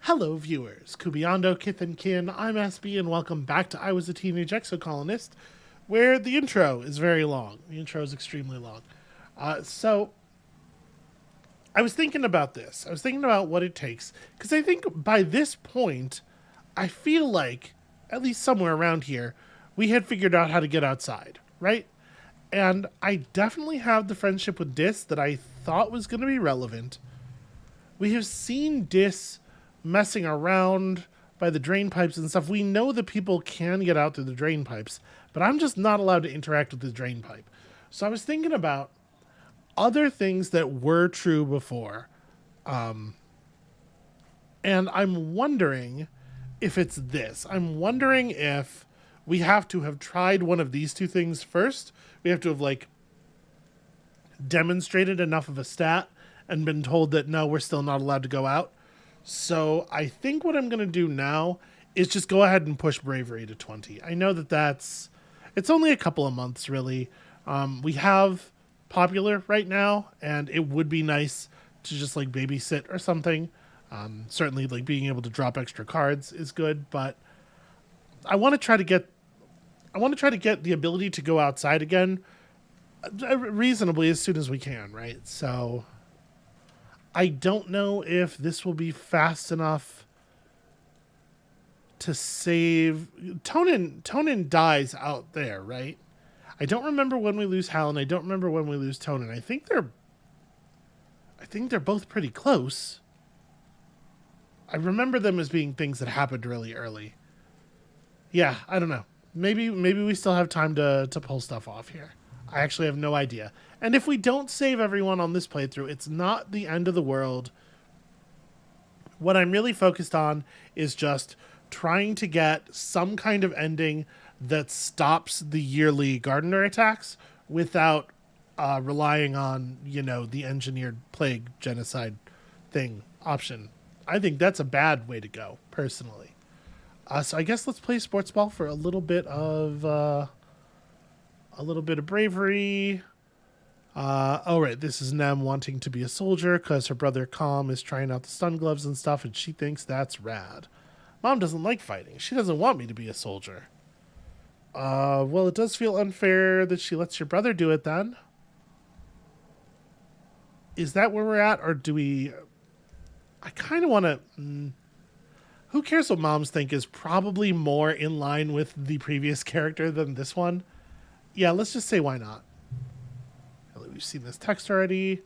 Hello, viewers. Kubiando, Kith and Kin. I'm SB, and welcome back to I Was A Teenage Exocolonist, where the intro is very long. The intro is extremely long. So, I was thinking about this. I was thinking about what it takes, because I think by this point, I feel like, at least somewhere around here, we had figured out how to get outside, right? And I definitely have the friendship with Dis that I thought was going to be relevant. We have seen Dis messing around by the drain pipes and stuff. We know that people can get out through the drain pipes, but I'm just not allowed to interact with the drain pipe. So I was thinking about other things that were true before. And I'm wondering if it's this. I'm wondering if we have to have tried one of these two things first. We have to have demonstrated enough of a stat and been told that no, we're still not allowed to go out. So I think what I'm going to do now is just go ahead and push bravery to 20. I know that it's only a couple of months, really. We have popular right now, and it would be nice to just babysit or something. Certainly being able to drop extra cards is good, but I want to try to get the ability to go outside again reasonably as soon as we can, right? So I don't know if this will be fast enough to save. Tonan dies out there, right? I don't remember when we lose Hal, and I don't remember when we lose Tonan. I think they're both pretty close. I remember them as being things that happened really early. Yeah, I don't know. Maybe we still have time to pull stuff off here. I actually have no idea. And if we don't save everyone on this playthrough, it's not the end of the world. What I'm really focused on is just trying to get some kind of ending that stops the yearly gardener attacks without relying on, the engineered plague genocide thing option. I think that's a bad way to go, personally. So I guess let's play sports ball for a little bit of bravery. Right, this is Nem wanting to be a soldier because her brother Calm is trying out the stun gloves and stuff, and she thinks that's rad. Mom doesn't like fighting. She doesn't want me to be a soldier. Well, it does feel unfair that she lets your brother do it then. Is that where we're at, or do we... I kind of want to... Who cares what moms think is probably more in line with the previous character than this one. Yeah, let's just say why not. We've seen this text already.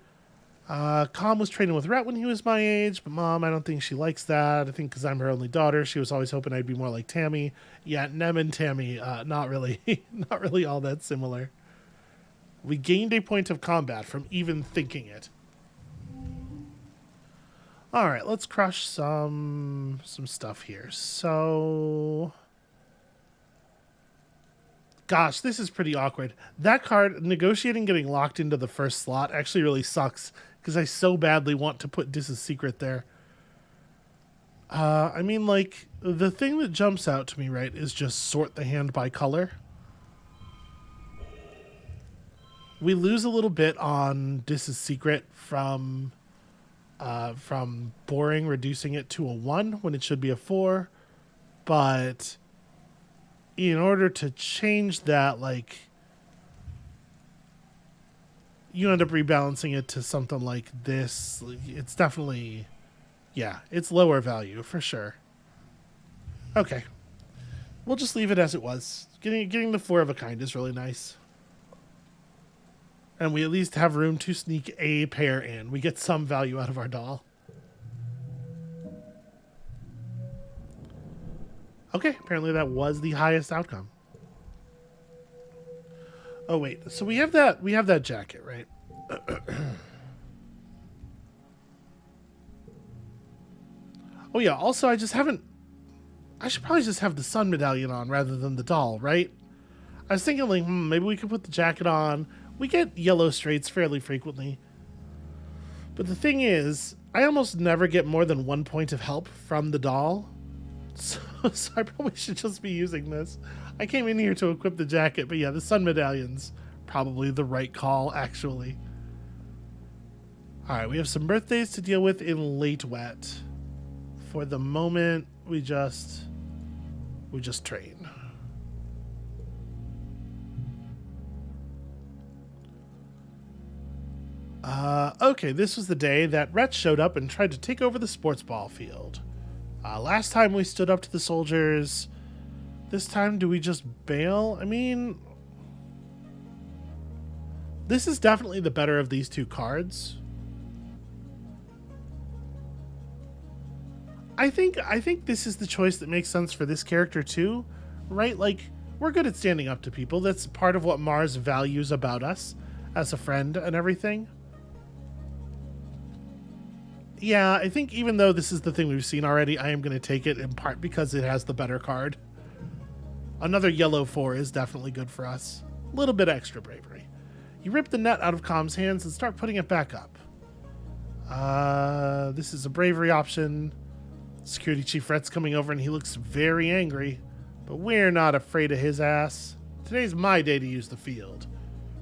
Calm was training with Rhett when he was my age, but Mom, I don't think she likes that. I think because I'm her only daughter, she was always hoping I'd be more like Tammy. Yeah, Nem and Tammy, not really, not really all that similar. We gained a point of combat from even thinking it. All right, let's crush some stuff here. So... Gosh, this is pretty awkward. That card, negotiating getting locked into the first slot, actually really sucks because I so badly want to put Dis's secret there. The thing that jumps out to me, right, is just sort the hand by color. We lose a little bit on Dis's secret from boring, reducing it to a 1 when it should be a 4, but in order to change that, you end up rebalancing it to something like this. It's definitely, yeah, it's lower value for sure. Okay. We'll just leave it as it was. Getting the 4 of a kind is really nice. And we at least have room to sneak a pair in. We get some value out of our doll. Okay, apparently that was the highest outcome. Oh wait, so we have that jacket, right? Oh yeah, also I should probably just have the sun medallion on rather than the doll, right? I was thinking maybe we could put the jacket on. We get yellow straights fairly frequently. But the thing is, I almost never get more than 1 point of help from the doll. So I probably should just be using this. I came in here to equip the jacket, but yeah, the sun medallion's probably the right call, actually. Alright, we have some birthdays to deal with in late wet. For the moment, we just train. Okay, this was the day that Rhett showed up and tried to take over the sports ball field. Last time we stood up to the soldiers. This time, do we just bail? I mean, this is definitely the better of these two cards. I think this is the choice that makes sense for this character too, right? Like, we're good at standing up to people. That's part of what Mars values about us as a friend and everything. Yeah, I think even though this is the thing we've seen already, I am going to take it in part because it has the better card. Another yellow 4 is definitely good for us. A little bit extra bravery. You rip the net out of Com's hands and start putting it back up. This is a bravery option. Security Chief Rhett's coming over and he looks very angry, but we're not afraid of his ass. Today's my day to use the field.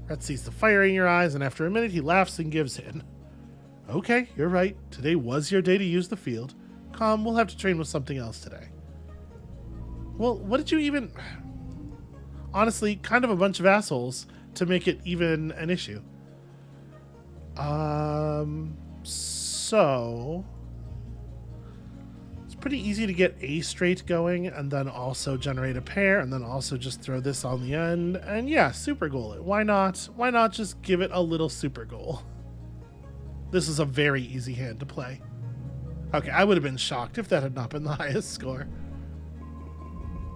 Rhett sees the fire in your eyes, and after a minute he laughs and gives in. Okay, you're right. Today was your day to use the field. Com, we'll have to train with something else today. Well, what did you even... Honestly, kind of a bunch of assholes to make it even an issue. So... It's pretty easy to get a straight going and then also generate a pair and then also just throw this on the end. And yeah, super goal it. Why not? Why not just give it a little super goal? This is a very easy hand to play. Okay, I would have been shocked if that had not been the highest score.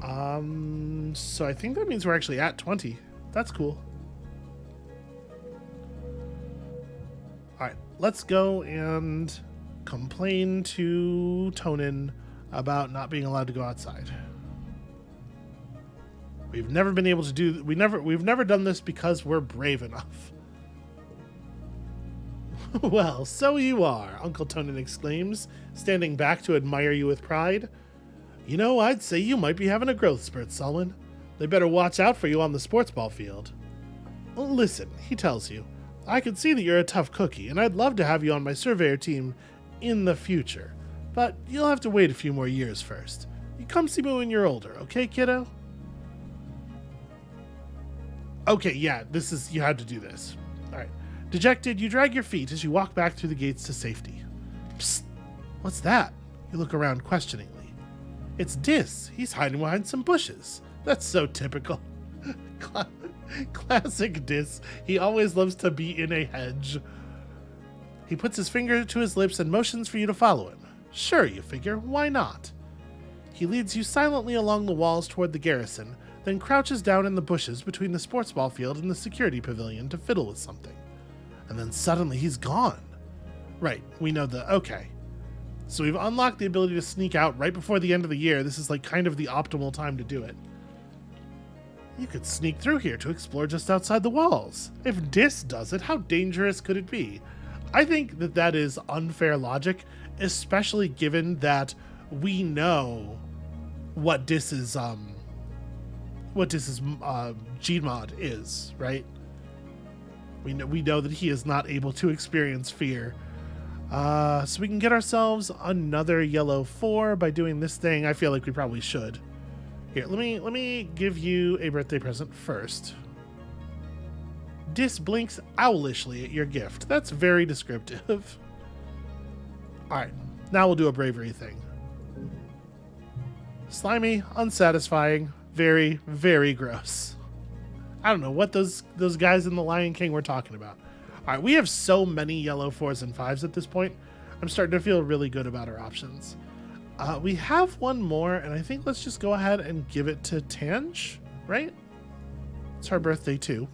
So I think that means we're actually at 20. That's cool. Alright, let's go and complain to Tonan about not being allowed to go outside. We've never been able to do... We've never done this because we're brave enough. Well, so you are, Uncle Tonan exclaims, standing back to admire you with pride. You know, I'd say you might be having a growth spurt, Selwyn. They better watch out for you on the sports ball field. Listen, he tells you, I can see that you're a tough cookie, and I'd love to have you on my surveyor team in the future. But you'll have to wait a few more years first. You come see me when you're older, okay, kiddo? Okay, yeah, you had to do this. Alright. Dejected, you drag your feet as you walk back through the gates to safety. Psst! What's that? You look around questioningly. It's Dis. He's hiding behind some bushes. That's so typical. Classic Dis. He always loves to be in a hedge. He puts his finger to his lips and motions for you to follow him. Sure, you figure. Why not? He leads you silently along the walls toward the garrison, then crouches down in the bushes between the sports ball field and the security pavilion to fiddle with something. And then suddenly he's gone. Right, we know okay. So we've unlocked the ability to sneak out right before the end of the year. This is like kind of the optimal time to do it. You could sneak through here to explore just outside the walls. If Dis does it, how dangerous could it be? I think that is unfair logic, especially given that we know what Dis's Gmod is, right? We know that he is not able to experience fear. So we can get ourselves another yellow 4 by doing this thing. I feel like we probably should. Here, let me give you a birthday present first. Dis blinks owlishly at your gift. That's very descriptive. Alright, now we'll do a bravery thing. Slimy, unsatisfying, very, very gross. I don't know what those guys in The Lion King were talking about. Alright, we have so many yellow 4s and 5s at this point. I'm starting to feel really good about our options. We have one more, and I think let's just go ahead and give it to Tange, right? It's her birthday too.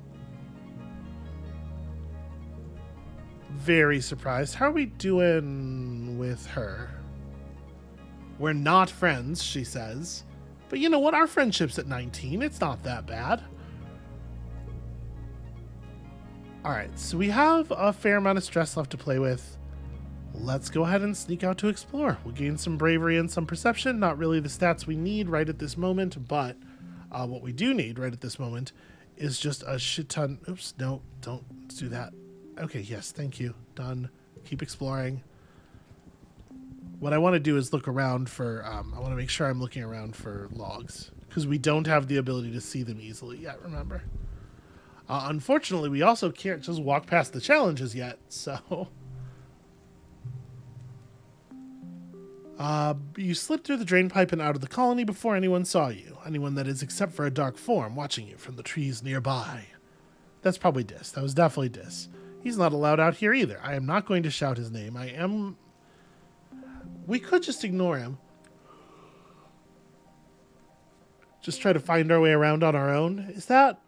Very surprised. How are we doing with her? We're not friends, she says. But you know what? Our friendship's at 19. It's not that bad. Alright, so we have a fair amount of stress left to play with. Let's go ahead and sneak out to explore. We'll gain some bravery and some perception. Not really the stats we need right at this moment, but what we do need right at this moment is just a shit ton. Oops, no, don't do that. Okay, yes, thank you. Done. Keep exploring. What I want to do is look around for, I want to make sure I'm looking around for logs. Because we don't have the ability to see them easily yet, remember? Unfortunately, we also can't just walk past the challenges yet, so... You slipped through the drain pipe and out of the colony before anyone saw you. Anyone, that is, except for a dark form watching you from the trees nearby. That's probably Dis. That was definitely Dis. He's not allowed out here either. I am not going to shout his name. We could just ignore him. Just try to find our way around on our own. Is that...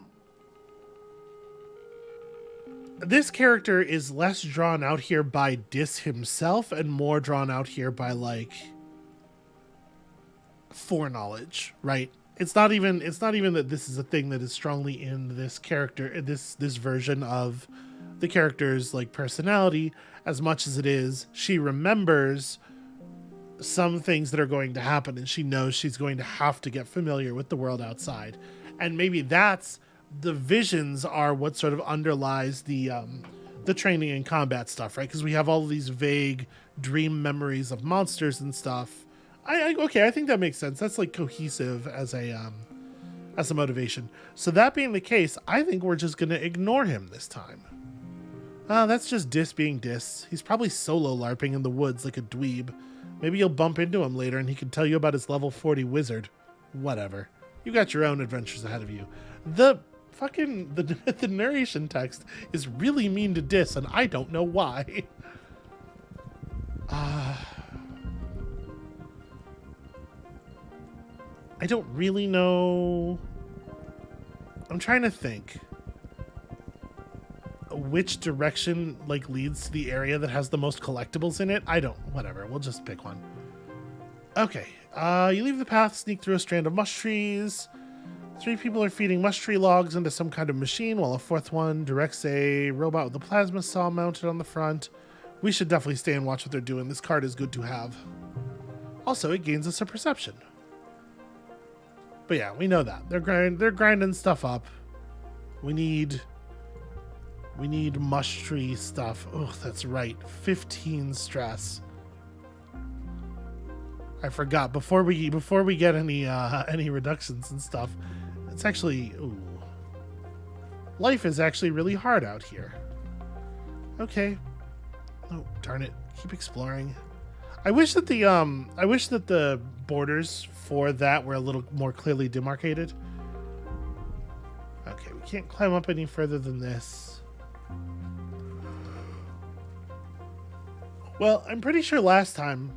This character is less drawn out here by Dis himself and more drawn out here by, like, foreknowledge, right? It's not even that this is a thing that is strongly in this character, this version of the character's, like, personality, as much as it is she remembers some things that are going to happen and she knows she's going to have to get familiar with the world outside. And maybe that's the visions are what sort of underlies the training and combat stuff, right? Because we have all of these vague dream memories of monsters and stuff. Okay, I think that makes sense. That's like cohesive as a motivation. So that being the case, I think we're just gonna ignore him this time. That's just Dis being Dis. He's probably solo LARPing in the woods like a dweeb. Maybe you'll bump into him later and he can tell you about his level 40 wizard. Whatever. You got your own adventures ahead of you. The narration text is really mean to Dis, and I don't know why. I don't really know. I'm trying to think which direction like leads to the area that has the most collectibles in it. Whatever, we'll just pick one. Okay, you leave the path, sneak through a strand of mush trees. 3 people are feeding mush tree logs into some kind of machine, while a 4th one directs a robot with a plasma saw mounted on the front. We should definitely stay and watch what they're doing. This card is good to have. Also, it gains us a perception. But yeah, we know that. They're grinding stuff up. We need mush tree stuff. Oh, that's right. 15 stress. I forgot. Before we get any reductions and stuff, it's actually, ooh, life is actually really hard out here. Okay. Oh, darn it. Keep exploring. I wish that the borders for that were a little more clearly demarcated. Okay, we can't climb up any further than this. Well, I'm pretty sure last time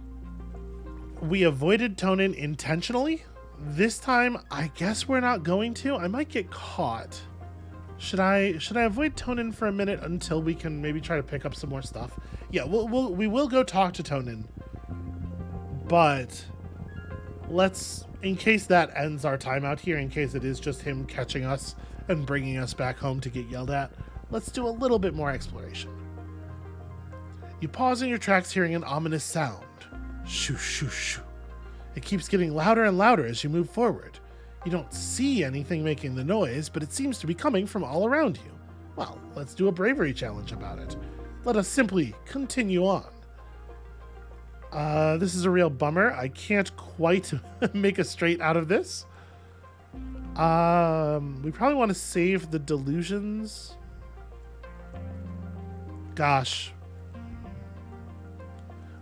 we avoided Tonan intentionally. This time, I guess we're not going to. I might get caught. Should I avoid Tonan for a minute until we can maybe try to pick up some more stuff? Yeah, we will go talk to Tonan. But let's, in case that ends our time out here, in case it is just him catching us and bringing us back home to get yelled at, let's do a little bit more exploration. You pause in your tracks, hearing an ominous sound. Shoo, shoo, shoo. It keeps getting louder and louder as you move forward. You don't see anything making the noise, but it seems to be coming from all around you. Well, let's do a bravery challenge about it. Let us simply continue on. This is a real bummer. I can't quite make a straight out of this. We probably want to save the delusions. Gosh.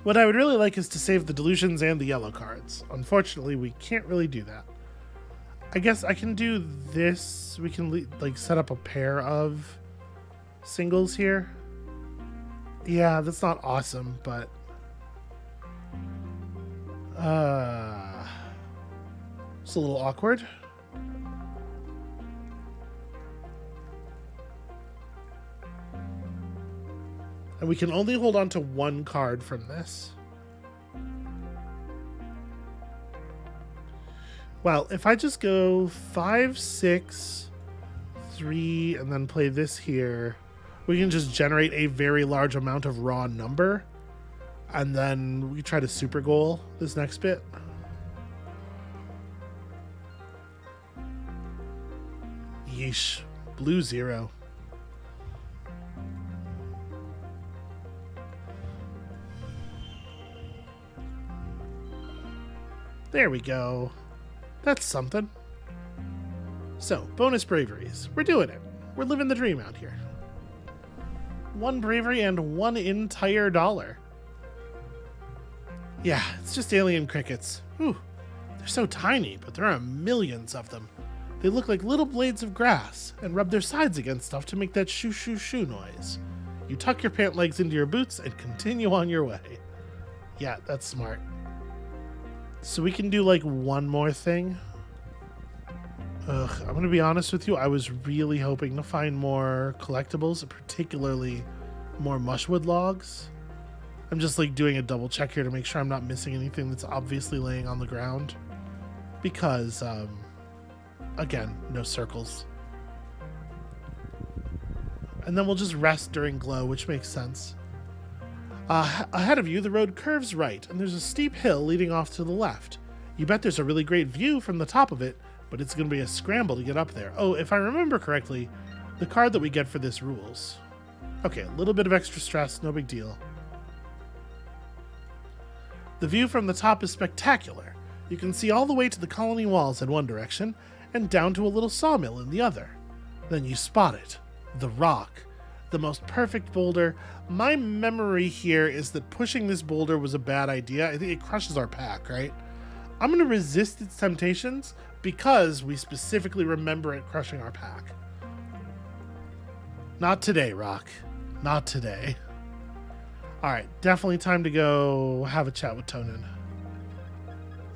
What I would really like is to save the delusions and the yellow cards. Unfortunately, we can't really do that. I guess I can do this. We can like set up a pair of singles here. Yeah, that's not awesome, but it's a little awkward. And we can only hold on to one card from this. Well, if I just go 5, 6, 3, and then play this here, we can just generate a very large amount of raw number. And then we try to super goal this next bit. Yeesh. Blue 0. There we go. That's something. So, bonus braveries. We're doing it. We're living the dream out here. 1 bravery and 1 entire dollar. Yeah, it's just alien crickets. Whew. They're so tiny, but there are millions of them. They look like little blades of grass and rub their sides against stuff to make that shoo shoo shoo noise. You tuck your pant legs into your boots and continue on your way. Yeah, that's smart. So we can do like one more thing. I'm gonna be honest with you, I was really hoping to find more collectibles, particularly more mushwood logs. I'm just like doing a double check here to make sure I'm not missing anything that's obviously laying on the ground. Because, again, no circles. And then we'll just rest during glow, which makes sense. Ahead of you, the road curves right, and there's a steep hill leading off to the left. You bet there's a really great view from the top of it, but it's going to be a scramble to get up there. Oh, if I remember correctly, the card that we get for this rules. Okay, a little bit of extra stress, no big deal. The view from the top is spectacular. You can see all the way to the colony walls in one direction, and down to a little sawmill in the other. Then you spot it. The rock. The most perfect boulder. My memory here is that pushing this boulder was a bad idea. I think it crushes our pack, right? I'm going to resist its temptations because we specifically remember it crushing our pack. Not today, Rock. Not today. Alright, definitely time to go have a chat with Tonan.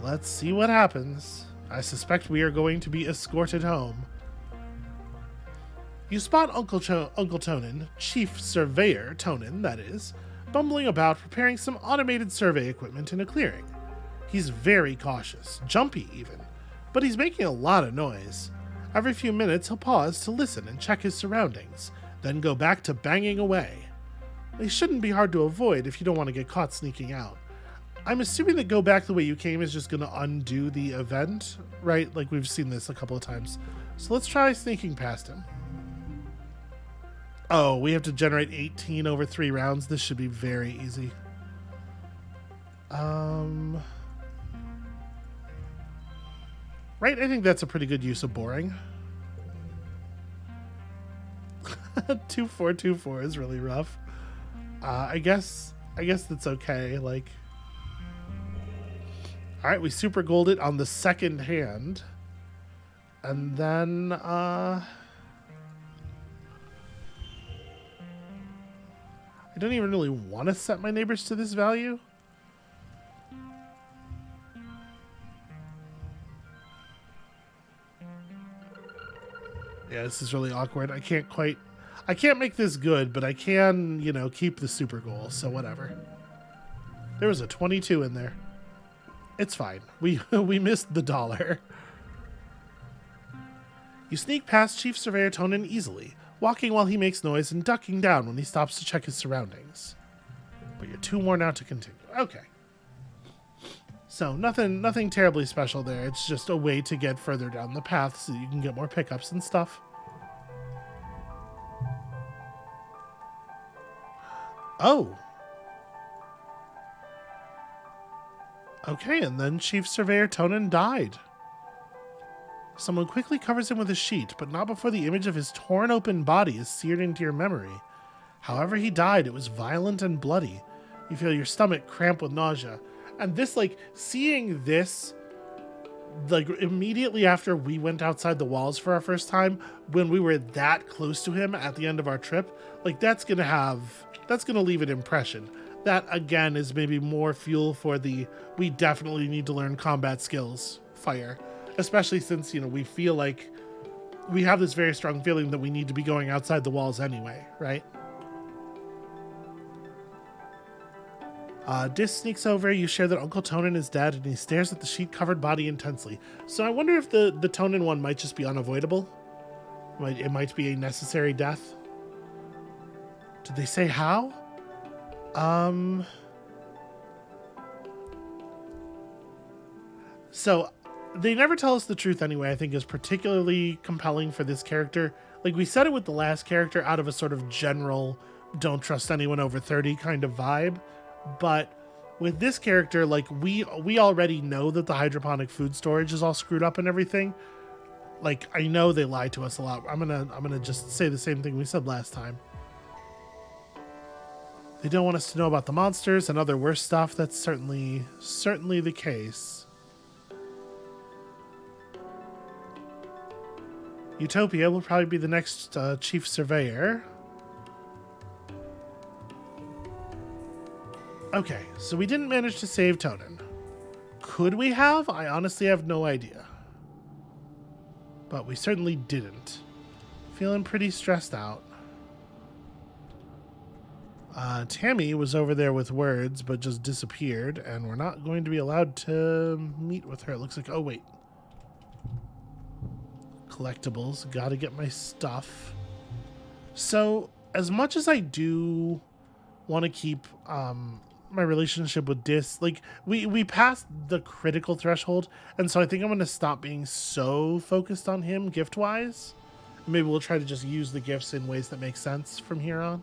Let's see what happens. I suspect we are going to be escorted home. You spot Uncle Tonan, Chief Surveyor Tonan, that is, bumbling about preparing some automated survey equipment in a clearing. He's very cautious, jumpy even, but he's making a lot of noise. Every few minutes he'll pause to listen and check his surroundings, then go back to banging away. They shouldn't be hard to avoid if you don't want to get caught sneaking out. I'm assuming that go back the way you came is just going to undo the event, right? Like we've seen this a couple of times. So let's try sneaking past him. Oh, we have to generate 18 over 3 rounds. This should be very easy. Right, I think that's a pretty good use of boring. 2424 is really rough. I guess that's okay. Like, all right, we super gold it on the second hand, and then I don't even really want to set my neighbors to this value. Yeah, this is really awkward. I can't make this good, but I can, you know, keep the super goal, so whatever. There was a 22 in there. It's fine. We missed the dollar. You sneak past Chief Surveyor Tonan easily, walking while he makes noise and ducking down when he stops to check his surroundings. But you're too worn out to continue. Okay. So nothing terribly special there. It's just a way to get further down the path so you can get more pickups and stuff. Oh. Okay, and then Chief Surveyor Tonan died. Someone quickly covers him with a sheet, but not before the image of his torn open body is seared into your memory. However he died, it was violent and bloody. You feel your stomach cramp with nausea. And this, like, seeing this, like, immediately after we went outside the walls for our first time, when we were that close to him at the end of our trip, like, that's gonna leave an impression. That, again, is maybe more fuel for the, we definitely need to learn combat skills fire. Especially since, you know, we feel like we have this very strong feeling that we need to be going outside the walls anyway, right? Dis sneaks over, you share that Uncle Tonan is dead, and he stares at the sheet-covered body intensely. So I wonder if the Tonan one might just be unavoidable. It might be a necessary death. Did they say how? So they never tell us the truth anyway, I think is particularly compelling for this character. Like, we said it with the last character out of a sort of general don't trust anyone over 30 kind of vibe. But With this character, like we already know that the hydroponic food storage is all screwed up and everything. Like I know they lied to us a lot. I'm gonna just say the same thing we said last time. They don't want us to know about the monsters and other worse stuff. That's certainly the case. Utopia will probably be the next chief surveyor. Okay, so we didn't manage to save Tonan. Could we have? I honestly have no idea. But we certainly didn't. Feeling pretty stressed out. Tammy was over there with words, but just disappeared, and we're not going to be allowed to meet with her. It looks like, oh wait. Collectibles, gotta get my stuff. So, as much as I do want to keep my relationship with Dis, like, we passed the critical threshold, and so I think I'm going to stop being so focused on him gift-wise. Maybe we'll try to just use the gifts in ways that make sense from here on.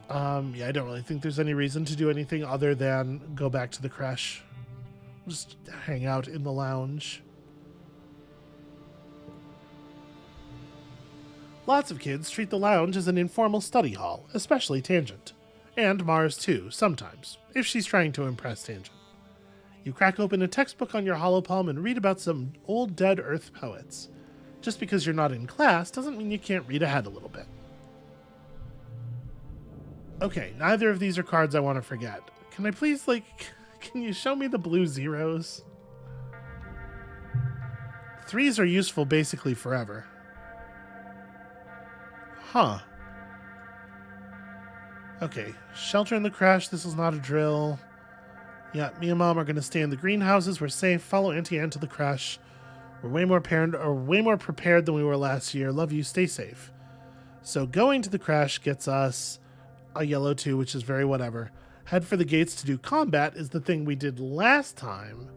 Yeah, I don't really think there's any reason to do anything other than go back to the creche. Just hang out in the lounge. Lots of kids treat the lounge as an informal study hall, especially Tangent. And Mars too, sometimes, if she's trying to impress Tangent. You crack open a textbook on your holopalm and read about some old dead Earth poets. Just because you're not in class doesn't mean you can't read ahead a little bit. Okay, neither of these are cards I want to forget. Can I please, can you show me the blue zeros? Threes are useful basically forever. Huh. Okay, shelter in the crash. This is not a drill. Yeah, me and Mom are going to stay in the greenhouses. We're safe. Follow Auntie Anne to the crash. We're way more prepared than we were last year. Love you. Stay safe. So going to the crash gets us a yellow 2, which is very whatever. Head for the gates to do combat is the thing we did last time.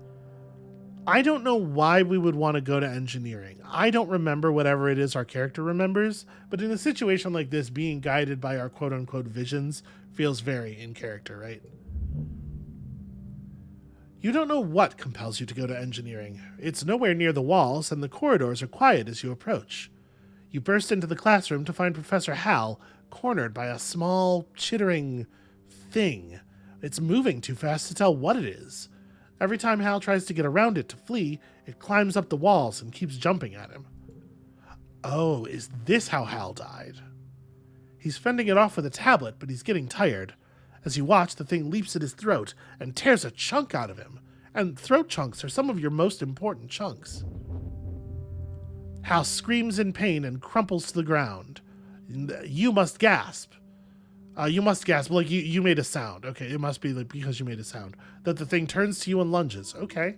I don't know why we would want to go to engineering. I don't remember whatever it is our character remembers, but in a situation like this, being guided by our quote-unquote visions feels very in character, right? You don't know what compels you to go to engineering. It's nowhere near the walls, and the corridors are quiet as you approach. You burst into the classroom to find Professor Hal cornered by a small, chittering thing. It's moving too fast to tell what it is. Every time Hal tries to get around it to flee, it climbs up the walls and keeps jumping at him. Oh, is this how Hal died? He's fending it off with a tablet, but he's getting tired. As you watch, the thing leaps at his throat and tears a chunk out of him. And throat chunks are some of your most important chunks. Hal screams in pain and crumples to the ground. You must gasp. You must gasp, like you made a sound. Okay, it must be like because you made a sound. That the thing turns to you and lunges. Okay.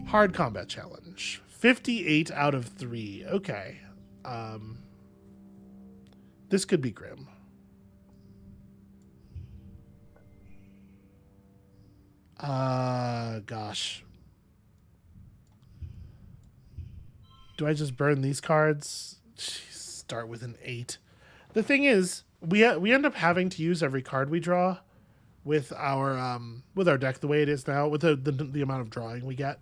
Hard combat challenge. 58 out of 3. Okay. This could be grim. Gosh. Do I just burn these cards? Jeez, start with an 8. The thing is, we end up having to use every card we draw with our deck the way it is now, with the amount of drawing we get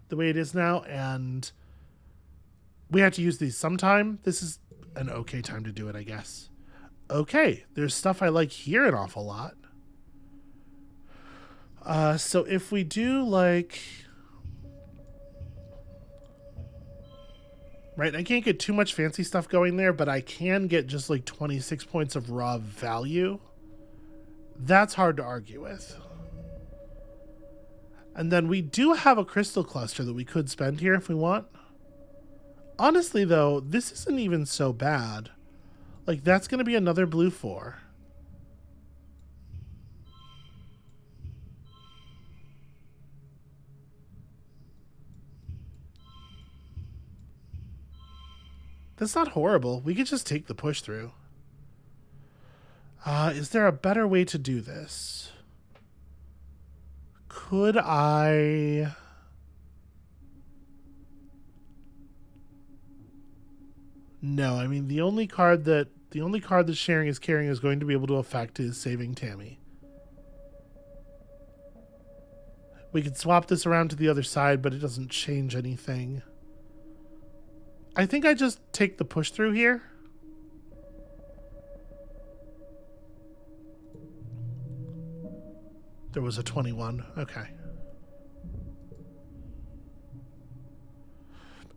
the way it is now, and we have to use these sometime. This is an okay time to do it, I guess. Okay, there's stuff I like here an awful lot. So if we do like... Right, I can't get too much fancy stuff going there, but I can get just like 26 points of raw value. That's hard to argue with. And then we do have a crystal cluster that we could spend here if we want. Honestly, though, this isn't even so bad. Like, that's going to be another blue 4. That's not horrible. We could just take the push through. Is there a better way to do this? Could I... No, I mean the only card that Sharing is Caring is going to be able to affect is saving Tammy. We could swap this around to the other side, but it doesn't change anything. I think I just take the push through here. There was a 21. Okay.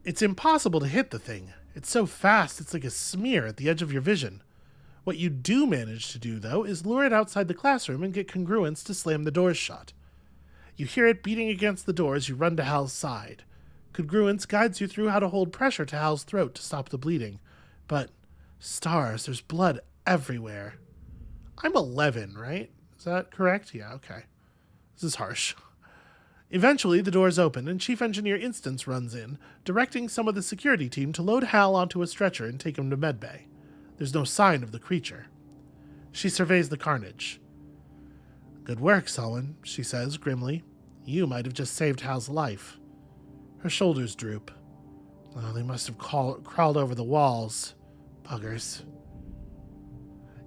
It's impossible to hit the thing. It's so fast, it's like a smear at the edge of your vision. What you do manage to do, though, is lure it outside the classroom and get congruence to slam the doors shut. You hear it beating against the door as you run to Hal's side. Congruence guides you through how to hold pressure to Hal's throat to stop the bleeding. But, stars, there's blood everywhere. I'm 11, right? Is that correct? Yeah, okay. This is harsh. Eventually, the doors open and Chief Engineer Instance runs in, directing some of the security team to load Hal onto a stretcher and take him to medbay. There's no sign of the creature. She surveys the carnage. Good work, Selwyn, she says grimly. You might have just saved Hal's life. Her shoulders droop. Oh, they must have crawled over the walls. Buggers.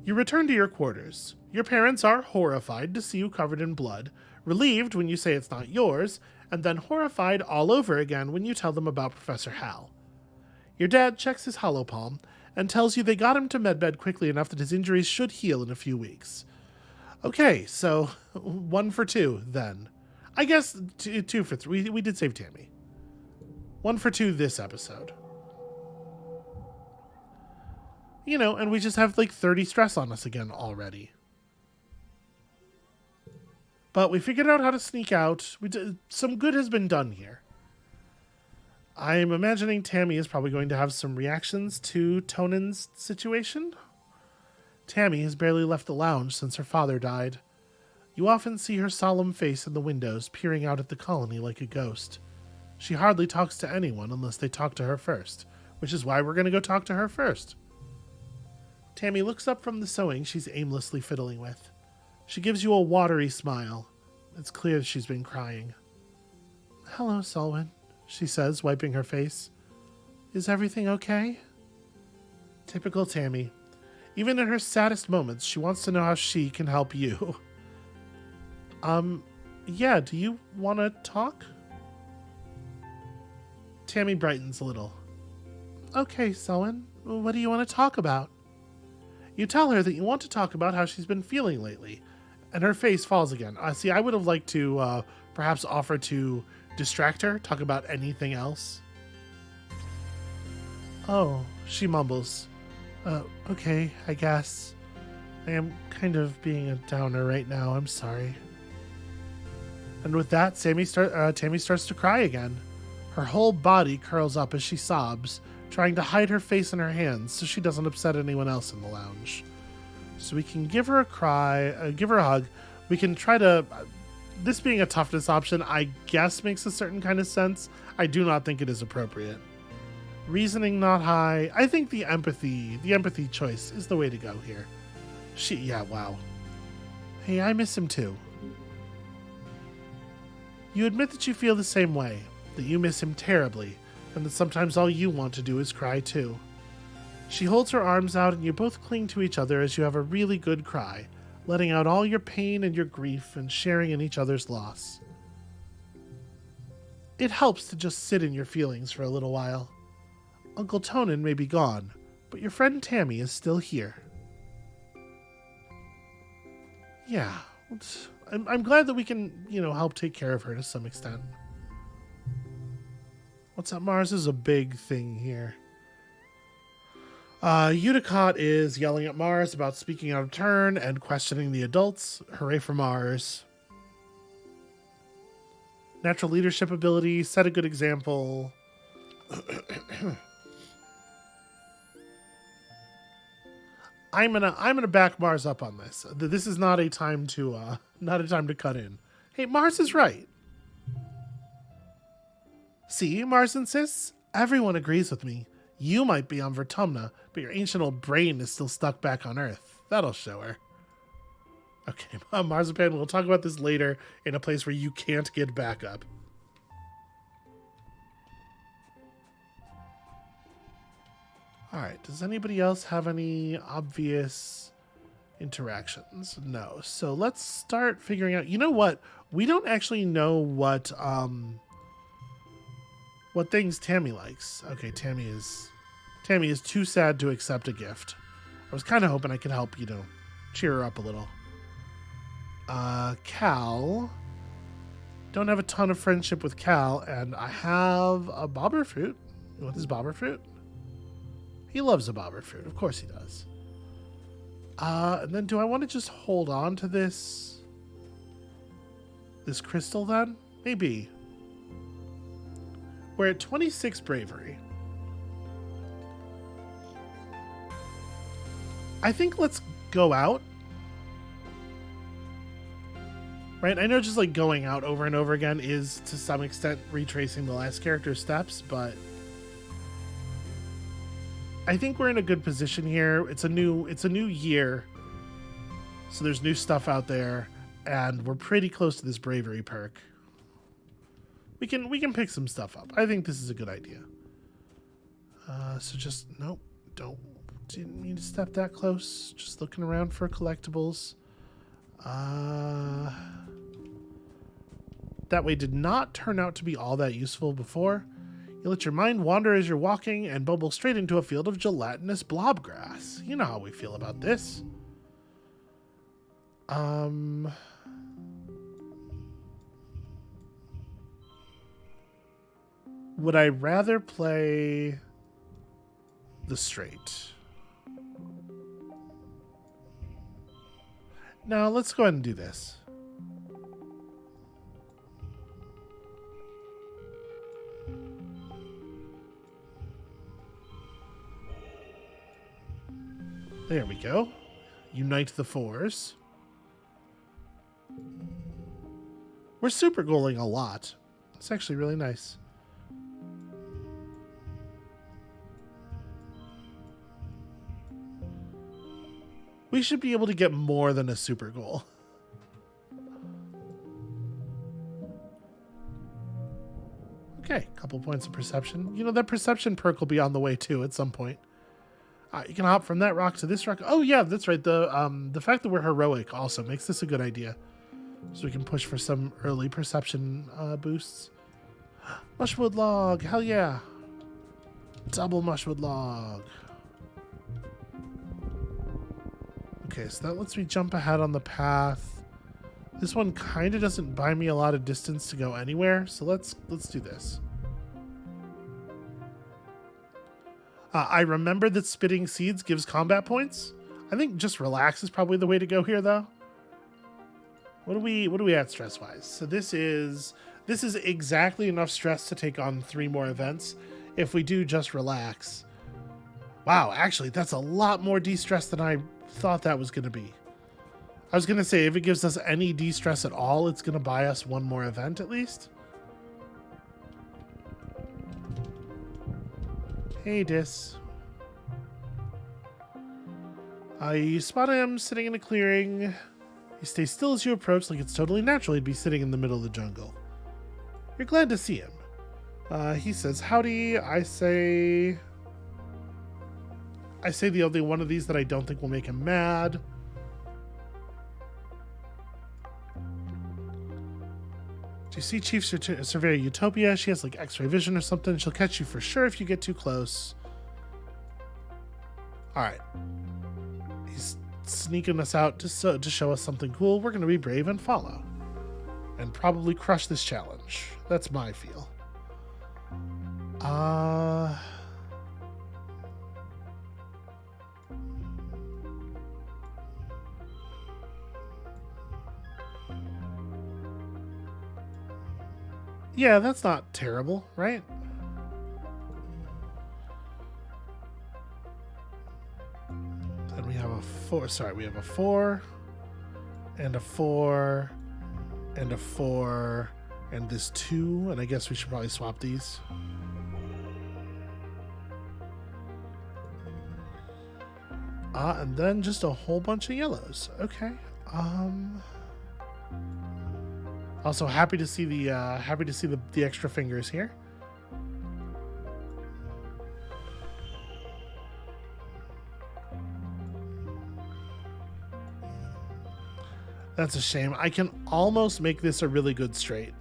You return to your quarters. Your parents are horrified to see you covered in blood, relieved when you say it's not yours, and then horrified all over again when you tell them about Professor Hal. Your dad checks his holopalm and tells you they got him to medbed quickly enough that his injuries should heal in a few weeks. Okay, so 1 for 2 then. I guess 2 for 3. We did save Tammy. 1 for 2 this episode. You know, and we just have like 30 stress on us again already. But we figured out how to sneak out. Some good has been done here. I'm imagining Tammy is probably going to have some reactions to Tonan's situation. Tammy has barely left the lounge since her father died. You often see her solemn face in the windows, peering out at the colony like a ghost. She hardly talks to anyone unless they talk to her first, which is why we're going to go talk to her first. Tammy looks up from the sewing she's aimlessly fiddling with. She gives you a watery smile. It's clear she's been crying. Hello, Selwyn, she says, wiping her face. Is everything okay? Typical Tammy. Even in her saddest moments, she wants to know how she can help you. Yeah, do you want to talk? Tammy brightens a little. Okay, Selwyn, what do you want to talk about? You tell her that you want to talk about how she's been feeling lately, and her face falls again. See, I would have liked to perhaps offer to distract her, talk about anything else. Oh, she mumbles. Okay, I guess. I am kind of being a downer right now, I'm sorry. And with that, Tammy starts to cry again. Her whole body curls up as she sobs, trying to hide her face in her hands so she doesn't upset anyone else in the lounge. So we can give her give her a hug. We can try to... this being a toughness option, I guess makes a certain kind of sense. I do not think it is appropriate. Reasoning not high. I think the empathy choice is the way to go here. Yeah, wow. Hey, I miss him too. You admit that you feel the same way, that you miss him terribly, and that sometimes all you want to do is cry too. She holds her arms out and you both cling to each other as you have a really good cry, letting out all your pain and your grief and sharing in each other's loss. It helps to just sit in your feelings for a little while. Uncle Tonan may be gone, but your friend Tammy is still here. Yeah, I'm glad that we can, help take care of her to some extent. What's up, Mars? This is a big thing here. Uticott is yelling at Mars about speaking out of turn and questioning the adults. Hooray for Mars. Natural leadership ability, set a good example. I'm gonna back Mars up on this. This is not a time to cut in. Hey, Mars is right. See, Mars insists. Everyone agrees with me. You might be on Vertumna, but your ancient old brain is still stuck back on Earth. That'll show her. Okay, Marzipan, we'll talk about this later in a place where you can't get back up. Alright, does anybody else have any obvious Interactions. No. So let's start figuring out. You know what? We don't actually know what things Tammy likes. Okay, Tammy is too sad to accept a gift. I was kind of hoping I could help, cheer her up a little. Cal. Don't have a ton of friendship with Cal, and I have a bobber fruit. You want this bobber fruit? He loves a bobber fruit. Of course he does. And then do I want to just hold on to this crystal then? Maybe. We're at 26 bravery. I think let's go out. Right? I know just like going out over and over again is to some extent retracing the last character's steps, but I think we're in a good position here. It's a new year. So there's new stuff out there, and we're pretty close to this bravery perk. We can pick some stuff up. I think this is a good idea. So just nope, didn't mean to step that close. Just looking around for collectibles. That way did not turn out to be all that useful before. You let your mind wander as you're walking and bubble straight into a field of gelatinous blob grass. You know how we feel about this. Would I rather play the straight? Now let's go ahead and do this. There we go. Unite the fours. We're super goaling a lot. It's actually really nice. We should be able to get more than a super goal. Okay, couple points of perception. That perception perk will be on the way too at some point. You can hop from that rock to this rock. Oh yeah, that's right. The fact that we're heroic also makes this a good idea. So we can push for some early perception boosts. Mushwood log, hell yeah. Double mushwood log. Okay, so that lets me jump ahead on the path. This one kind of doesn't buy me a lot of distance to go anywhere, so let's do this. I remember that spitting seeds gives combat points. I think just relax is probably the way to go here, though. What are we at stress wise? So this is exactly enough stress to take on 3 more events. If we do just relax. Wow, actually, that's a lot more de-stress than I thought that was going to be. I was going to say if it gives us any de-stress at all, it's going to buy us 1 more event at least. Hey, Dis. You spot him sitting in a clearing. He stays still as you approach, like it's totally natural he'd be sitting in the middle of the jungle. You're glad to see him. He says, howdy. I say the only one of these that I don't think will make him mad. Do you see Chief Surveyor Utopia? She has like X-ray vision or something. She'll catch you for sure if you get too close. All right. He's sneaking us out to show us something cool. We're going to be brave and follow. And probably crush this challenge. That's my feel. Yeah, that's not terrible, right? Then we have a 4. Sorry, we have a 4 and a 4 and a 4 and this 2, and I guess we should probably swap these. And then just a whole bunch of yellows. Okay. Also happy to see the extra fingers here. That's a shame. I can almost make this a really good straight.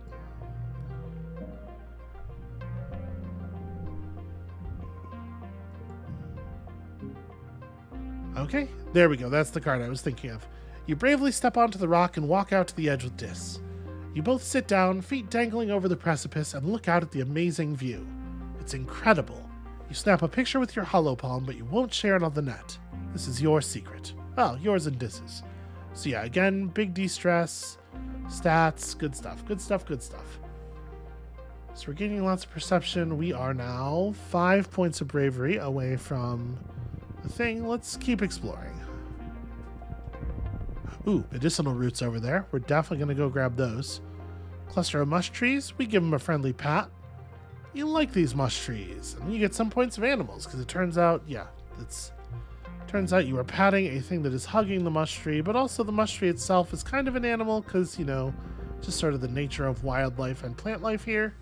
Okay, there we go. That's the card I was thinking of. You bravely step onto the rock and walk out to the edge with Dis. You both sit down, feet dangling over the precipice, and look out at the amazing view. It's incredible. You snap a picture with your hollow palm, but you won't share it on the net. This is your secret. Well, yours and Dis's. So yeah, again, big de-stress, stats, good stuff, good stuff, good stuff. So we're gaining lots of perception. We are now 5 points of bravery away from the thing. Let's keep exploring. Ooh, medicinal roots over there. We're definitely going to go grab those. Cluster of mush trees. We give them a friendly pat. You like these mush trees. And you get some points of animals, because it turns out, yeah, turns out you are patting a thing that is hugging the mush tree, but also the mush tree itself is kind of an animal, because, you know, just sort of the nature of wildlife and plant life here.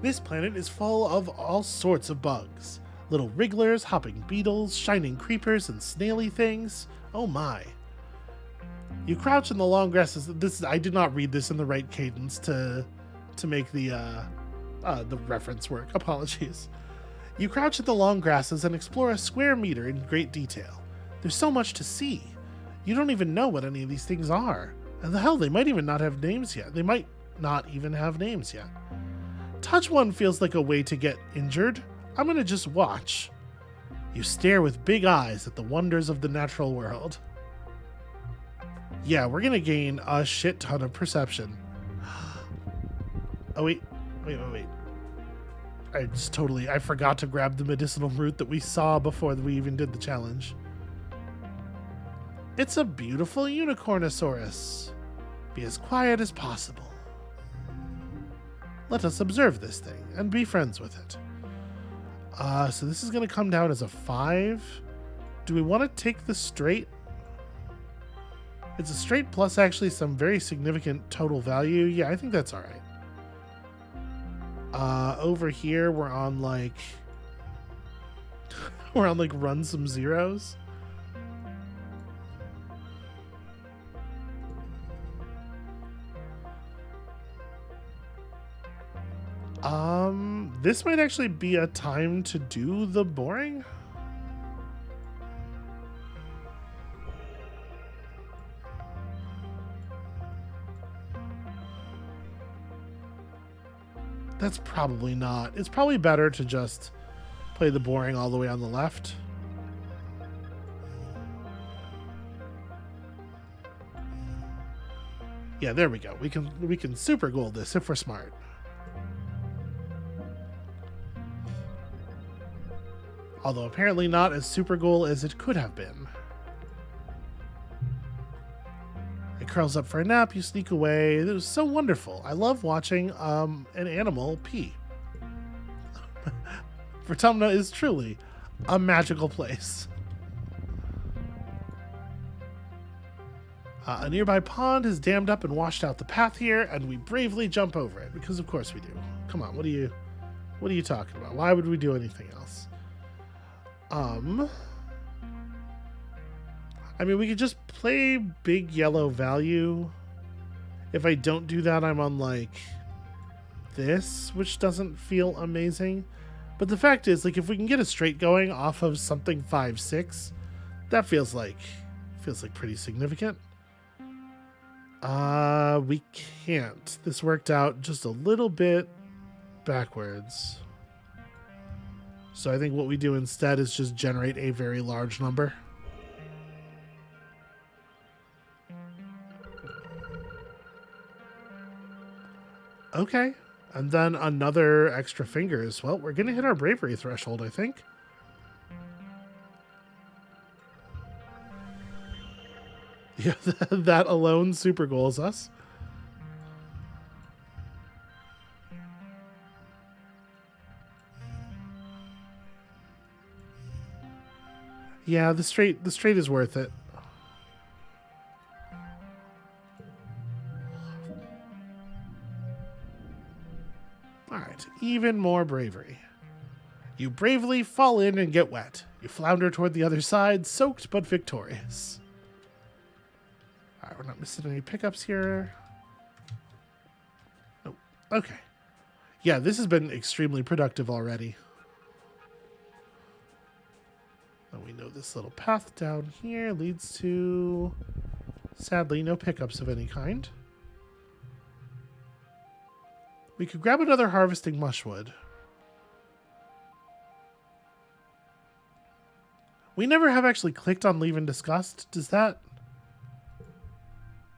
This planet is full of all sorts of bugs. Little wrigglers, hopping beetles, shining creepers, and snaily things. Oh my. You crouch in the long grasses. I did not read this in the right cadence to make the reference work. Apologies. You crouch in the long grasses and explore a square meter in great detail. There's so much to see. You don't even know what any of these things are. And the hell, they might even not have names yet. They might not even have names yet. Touch one feels like a way to get injured. I'm gonna just watch. You stare with big eyes at the wonders of the natural world. Yeah, we're gonna gain a shit ton of perception. Oh, wait. I forgot to grab the medicinal root that we saw before we even did the challenge. It's a beautiful unicornosaurus. Be as quiet as possible. Let us observe this thing and be friends with it. So this is going to come down as a 5. Do we want to take the straight? It's a straight plus actually some very significant total value. Yeah, I think that's all right. Over here, we're on like run some zeros. This might actually be a time to do the boring. That's probably not. It's probably better to just play the boring all the way on the left. Yeah, there we go. We can super gold this if we're smart. Although apparently not as super goal as it could have been. It curls up for a nap, you sneak away. It was so wonderful. I love watching an animal pee. Vertumna is truly a magical place. A nearby pond has dammed up and washed out the path here, and we bravely jump over it, because of course we do. Come on, what are you talking about? Why would we do anything else? I mean, we could just play big yellow value. If I don't do that, I'm on like this, which doesn't feel amazing. But the fact is, like, if we can get a straight going off of something 5-6, that feels like pretty significant. We can't. This worked out just a little bit backwards. So I think what we do instead is just generate a very large number. Okay. And then another extra fingers. Well, we're going to hit our bravery threshold, I think. Yeah, that alone super goals us. Yeah, the straight is worth it. All right, even more bravery. You bravely fall in and get wet. You flounder toward the other side, soaked but victorious. we're not missing any pickups here. Nope. Okay. Yeah, this has been extremely productive already. And we know this little path down here leads to, sadly, no pickups of any kind. We could grab another harvesting mushwood. We never have actually clicked on Leave in Disgust. Does that...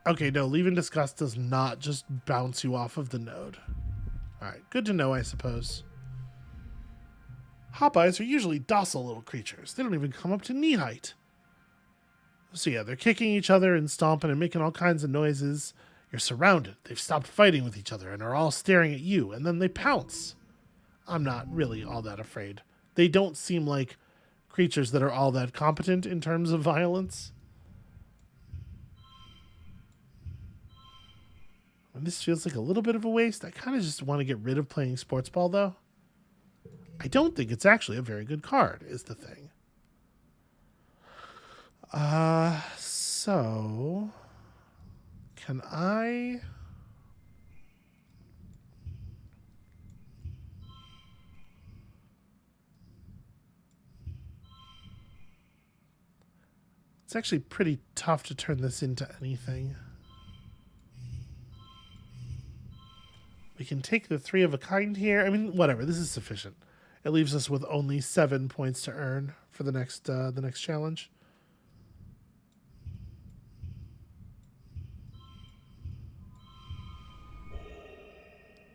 Okay, no, Leave in Disgust does not just bounce you off of the node. Alright, good to know, I suppose. Hop-eyes are usually docile little creatures. They don't even come up to knee height. So yeah, they're kicking each other and stomping and making all kinds of noises. You're surrounded. They've stopped fighting with each other and are all staring at you, and then they pounce. I'm not really all that afraid. They don't seem like creatures that are all that competent in terms of violence. And this feels like a little bit of a waste. I kind of just want to get rid of playing sports ball, though. I don't think it's actually a very good card, is the thing. So... Can I... It's actually pretty tough to turn this into anything. We can take the 3 of a kind here. I mean, whatever. This is sufficient. It leaves us with only 7 points to earn for the next challenge.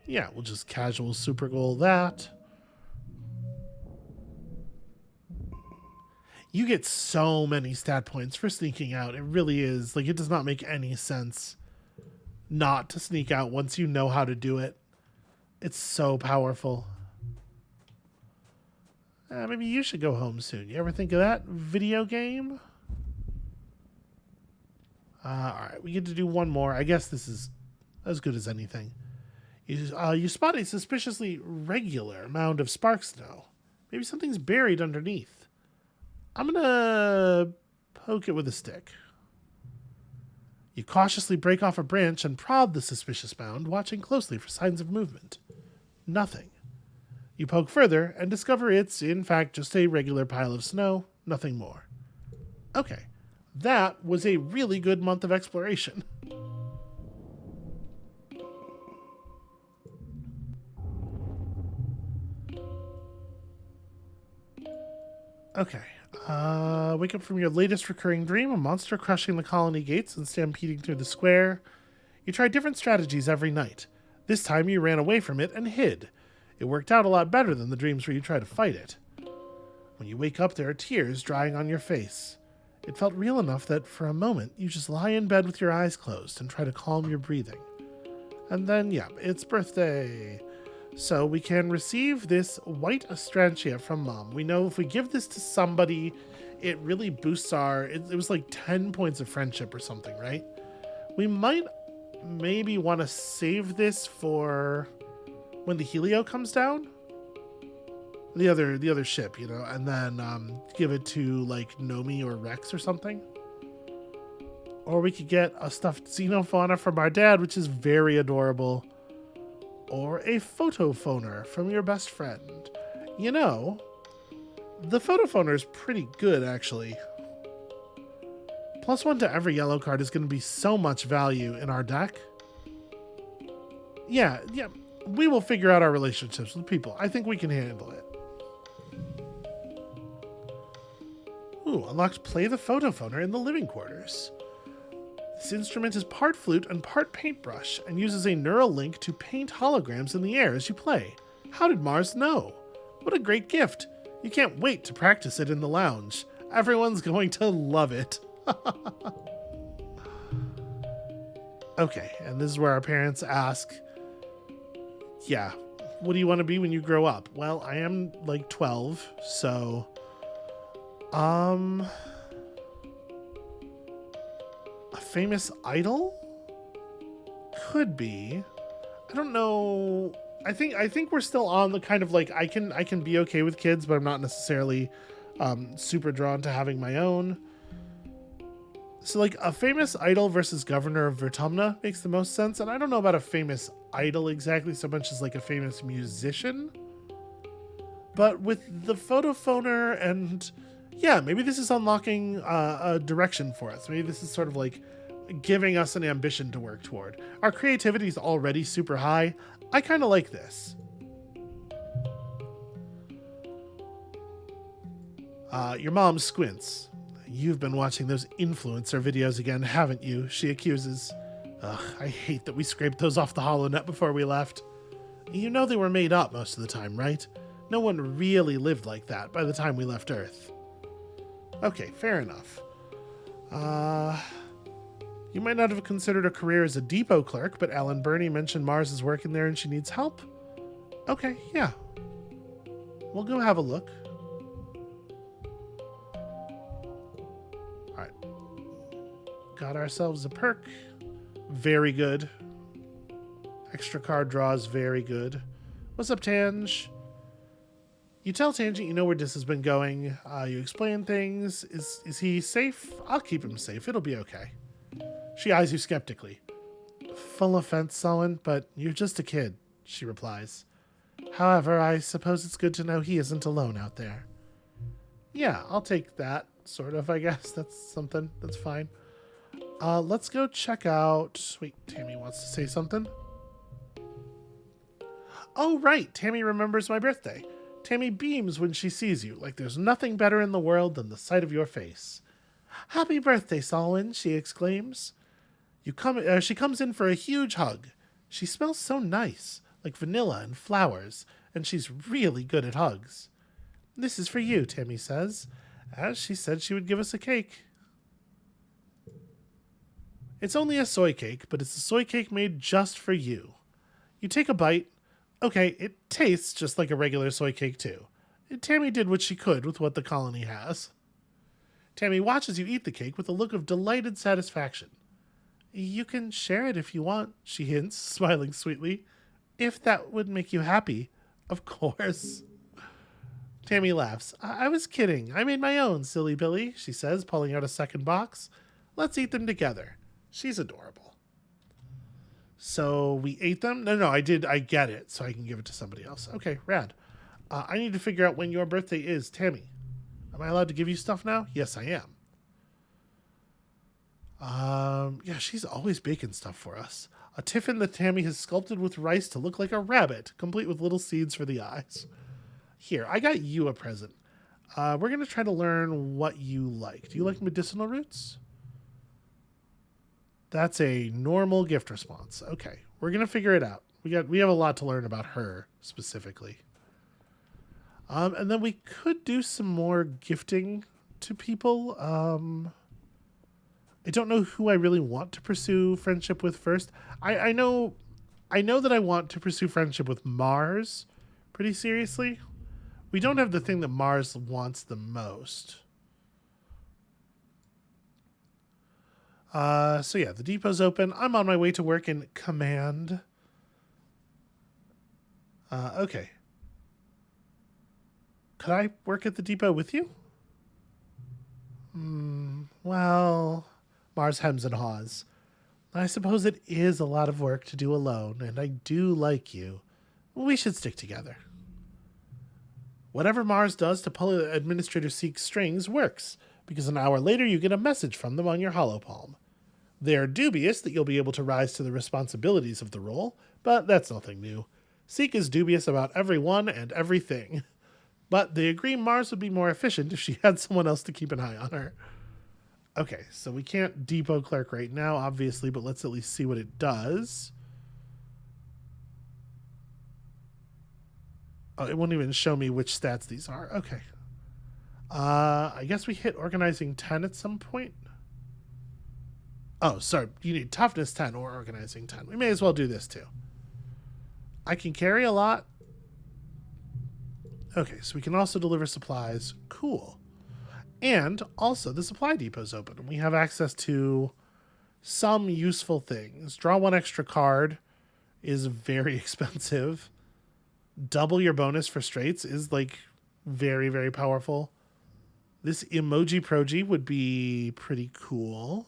Yeah, we'll just casual super goal that. You get so many stat points for sneaking out. It really is. Like, it does not make any sense not to sneak out once you know how to do it. It's so powerful. Maybe you should go home soon. You ever think of that video game? Alright, we get to do one more. I guess this is as good as anything. You spot a suspiciously regular mound of spark snow. Maybe something's buried underneath. I'm gonna poke it with a stick. You cautiously break off a branch and prod the suspicious mound, watching closely for signs of movement. Nothing. You poke further and discover it's, in fact, just a regular pile of snow, nothing more. Okay, that was a really good month of exploration. Okay. Wake up from your latest recurring dream, a monster crushing the colony gates and stampeding through the square. You try different strategies every night. This time you ran away from it and hid. It worked out a lot better than the dreams where you try to fight it. When you wake up, there are tears drying on your face. It felt real enough that for a moment you just lie in bed with your eyes closed and try to calm your breathing. And then, yeah, it's birthday. So we can receive this white astrantia from Mom. We know if we give this to somebody, it really boosts our... It was like 10 points of friendship or something, right? We might maybe want to save this for when the Helio comes down. The other ship, you know, and then give it to like Nomi or Rex or something. Or we could get a stuffed xenofauna from our dad, which is very adorable. Or a photophoner from your best friend. You know, the photophoner is pretty good, actually. +1 to every yellow card is going to be so much value in our deck. Yeah, we will figure out our relationships with people. I think we can handle it. Ooh, unlocked Play the Photophoner in the living quarters. This instrument is part flute and part paintbrush, and uses a neural link to paint holograms in the air as you play. How did Mars know? What a great gift! You can't wait to practice it in the lounge. Everyone's going to love it. Okay, and this is where our parents ask, yeah, what do you want to be when you grow up? Well, I am like 12, so... A famous idol? Could be. I don't know. I think we're still on the kind of like I can be okay with kids, but I'm not necessarily super drawn to having my own. So, like, a famous idol versus governor of Vertumna makes the most sense. And I don't know about a famous idol exactly so much as, like, a famous musician. But with the photophoner and... yeah, maybe this is unlocking a direction for us. Maybe this is sort of, like, giving us an ambition to work toward. Our creativity is already super high. I kind of like this. Your mom squints. You've been watching those influencer videos again, haven't you? She accuses. Ugh, I hate that we scraped those off the HoloNet before we left. You know they were made up most of the time, right? No one really lived like that by the time we left Earth. Okay, fair enough. You might not have considered a career as a depot clerk, but Alan Burney mentioned Mars is working there and she needs help. Okay, yeah. We'll go have a look. Alright. Got ourselves a perk. Very good. Extra card draws, very good. What's up, Tange? You tell Tangent you know where Dis has been going. You explain things. Is he safe? I'll keep him safe. It'll be okay. She eyes you skeptically. Full offense, Sullen, but you're just a kid, she replies. However, I suppose it's good to know he isn't alone out there. Yeah, I'll take that, sort of, I guess. That's something. That's fine. Let's go check out... Wait, Tammy wants to say something? Oh, right. Tammy remembers my birthday. Tammy beams when she sees you, like there's nothing better in the world than the sight of your face. Happy birthday, Solwyn, she exclaims. She comes in for a huge hug. She smells so nice, like vanilla and flowers, and she's really good at hugs. This is for you, Tammy says, as she said she would give us a cake. It's only a soy cake, but it's a soy cake made just for you. You take a bite. Okay, it tastes just like a regular soy cake, too. Tammy did what she could with what the colony has. Tammy watches you eat the cake with a look of delighted satisfaction. You can share it if you want, she hints, smiling sweetly. If that would make you happy, of course. Tammy laughs. I was kidding. I made my own, silly Billy, she says, pulling out a second box. Let's eat them together. She's adorable. So we ate them? No, I did. I get it, so I can give it to somebody else. Okay, rad. I need to figure out when your birthday is, Tammy. Am I allowed to give you stuff now? Yes, I am. Yeah, she's always baking stuff for us. A tiffin that Tammy has sculpted with rice to look like a rabbit, complete with little seeds for the eyes. Here, I got you a present. We're going to try to learn what you like. Do you like medicinal roots? That's a normal gift response. Okay, we're going to figure it out. We have a lot to learn about her specifically. And then we could do some more gifting to people. I don't know who I really want to pursue friendship with first. I know that I want to pursue friendship with Mars pretty seriously. We don't have the thing that Mars wants the most. So yeah, the depot's open. I'm on my way to work in Command. Okay. Could I work at the depot with you? Well... Mars hems and haws. I suppose it is a lot of work to do alone, and I do like you. We should stick together. Whatever Mars does to pull Administrator Seek's strings works, because an hour later you get a message from them on your holopalm. They are dubious that you'll be able to rise to the responsibilities of the role, but that's nothing new. Seek is dubious about everyone and everything. But they agree Mars would be more efficient if she had someone else to keep an eye on her. Okay, so we can't depot clerk right now, obviously, but let's at least see what it does. Oh, it won't even show me which stats these are. Okay. I guess we hit organizing 10 at some point. Oh, sorry. You need toughness 10 or organizing 10. We may as well do this too. I can carry a lot. Okay, so we can also deliver supplies. Cool. And also, the supply depot's open, and we have access to some useful things. Draw one extra card is very expensive. Double your bonus for straights is, like, very, very powerful. This emoji proji would be pretty cool.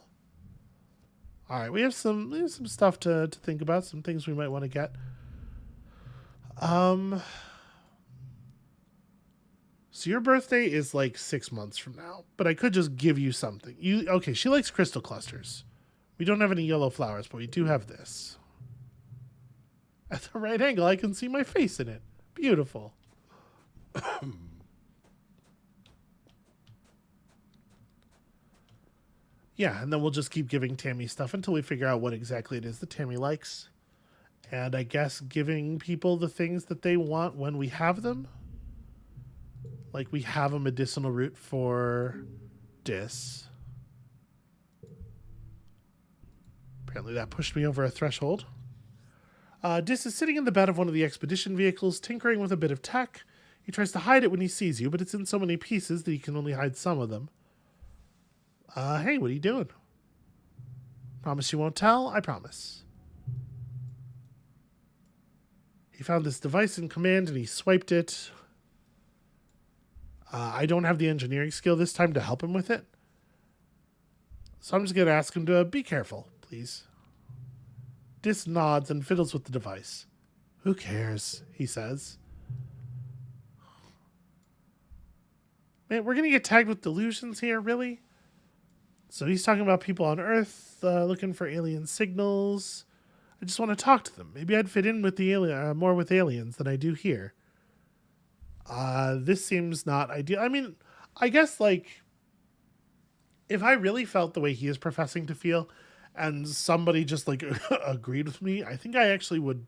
All right, we have some stuff to think about, some things we might want to get. Um, so your birthday is like 6 months from now, but I could just give you something. You okay? She likes crystal clusters. We don't have any yellow flowers, but we do have this. At the right angle, I can see my face in it. Beautiful. Yeah, and then we'll just keep giving Tammy stuff until we figure out what exactly it is that Tammy likes. And I guess giving people the things that they want when we have them. Like we have a medicinal root for Dis. Apparently that pushed me over a threshold. Dis is sitting in the bed of one of the expedition vehicles, tinkering with a bit of tech. He tries to hide it when he sees you, but it's in so many pieces that he can only hide some of them. Hey, what are you doing? Promise you won't tell? I promise. He found this device in command and he swiped it. I don't have the engineering skill this time to help him with it. So I'm just going to ask him to be careful, please. Dis nods and fiddles with the device. Who cares, he says. Man, we're going to get tagged with delusions here, really? So he's talking about people on Earth looking for alien signals. I just want to talk to them. Maybe I'd fit in with the more with aliens than I do here. This seems not ideal. I mean, I guess like if I really felt the way he is professing to feel, and somebody just like agreed with me, I think I actually would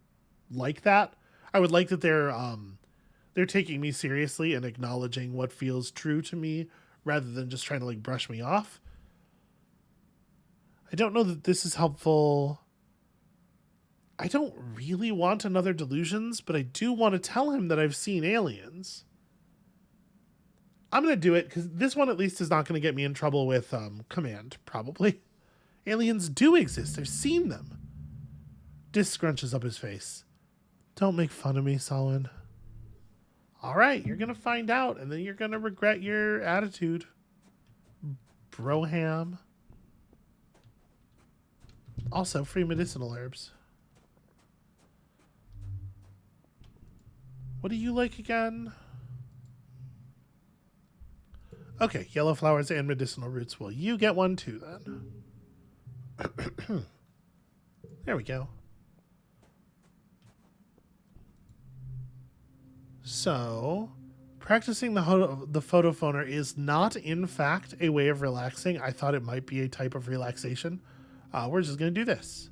like that. I would like that they're taking me seriously and acknowledging what feels true to me rather than just trying to like brush me off. I don't know that this is helpful. I don't really want another delusions, but I do want to tell him that I've seen aliens. I'm going to do it because this one at least is not going to get me in trouble with command, probably. Aliens do exist. I've seen them. Dis scrunches up his face. Don't make fun of me, Solwyn. All right, you're going to find out, and then you're going to regret your attitude. Broham. Also, free medicinal herbs. What do you like again? Okay, yellow flowers and medicinal roots. Well, you get one too, then. There we go. So, practicing the photophoner is not, in fact, a way of relaxing. I thought it might be a type of relaxation. We're just going to do this.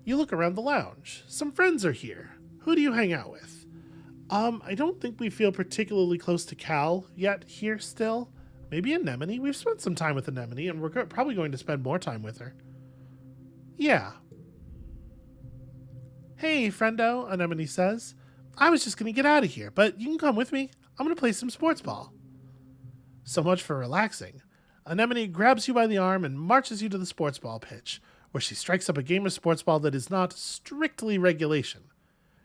You look around the lounge. Some friends are here. Who do you hang out with? I don't think we feel particularly close to Cal yet here still. Maybe Anemone? We've spent some time with Anemone, and we're probably going to spend more time with her. Yeah. Hey, friendo, Anemone says. I was just going to get out of here, but you can come with me. I'm going to play some sports ball. So much for relaxing. Anemone grabs you by the arm and marches you to the sports ball pitch, where she strikes up a game of sports ball that is not strictly regulation.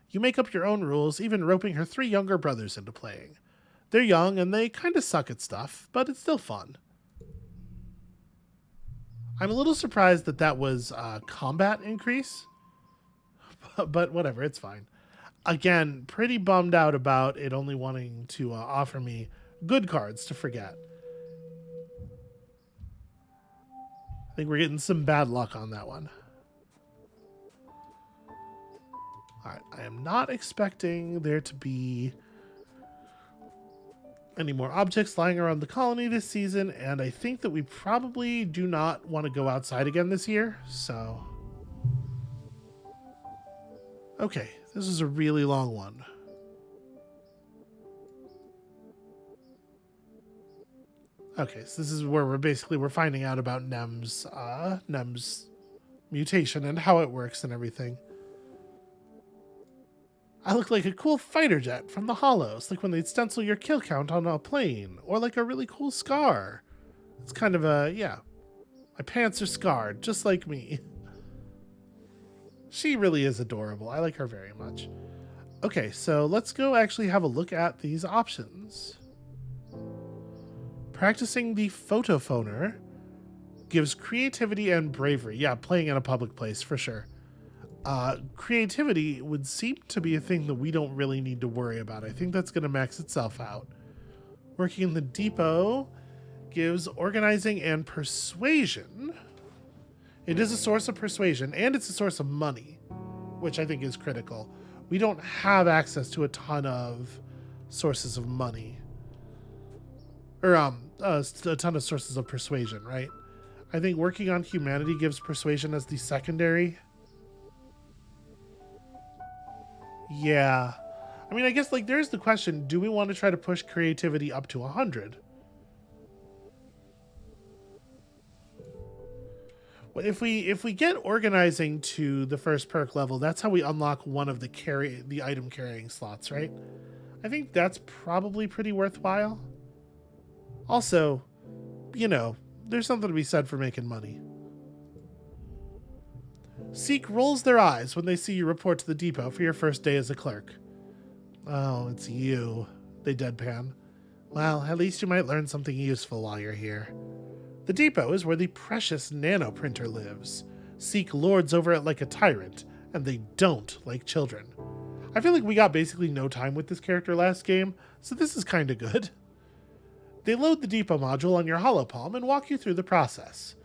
You make up your own rules, even roping her 3 younger brothers into playing. They're young and they kind of suck at stuff, but it's still fun. I'm a little surprised that was a combat increase, but whatever, it's fine. Again, pretty bummed out about it only wanting to offer me good cards to forget. I think we're getting some bad luck on that one. Alright, I am not expecting there to be any more objects lying around the colony this season, and I think that we probably do not want to go outside again this year, so... Okay, this is a really long one. Okay, so this is where we're finding out about Nem's mutation and how it works and everything. I look like a cool fighter jet from the Hollows, like when they'd stencil your kill count on a plane, or like a really cool scar. It's kind of yeah. My pants are scarred, just like me. She really is adorable. I like her very much. Okay, so let's go actually have a look at these options. Practicing the photophoner. gives creativity and bravery. Yeah, playing in a public place, for sure. Creativity would seem to be a thing that we don't really need to worry about. I think that's going to max itself out. Working in the depot gives organizing and persuasion. It is a source of persuasion, and it's a source of money, which I think is critical. We don't have access to a ton of sources of money. Or a ton of sources of persuasion, right? I think working on humanity gives persuasion as the secondary. Yeah. I mean, I guess, like, there's the question, do we want to try to push creativity up to 100? Well, if we get organizing to the first perk level, that's how we unlock one of the item carrying slots, right? I think that's probably pretty worthwhile. Also, you know, there's something to be said for making money. Seek rolls their eyes when they see you report to the depot for your first day as a clerk. Oh, it's you, they deadpan. Well, at least you might learn something useful while you're here. The depot is where the precious nanoprinter lives. Seek lords over it like a tyrant, and they don't like children. I feel like we got basically no time with this character last game, so this is kinda good. They load the depot module on your holopalm and walk you through the process.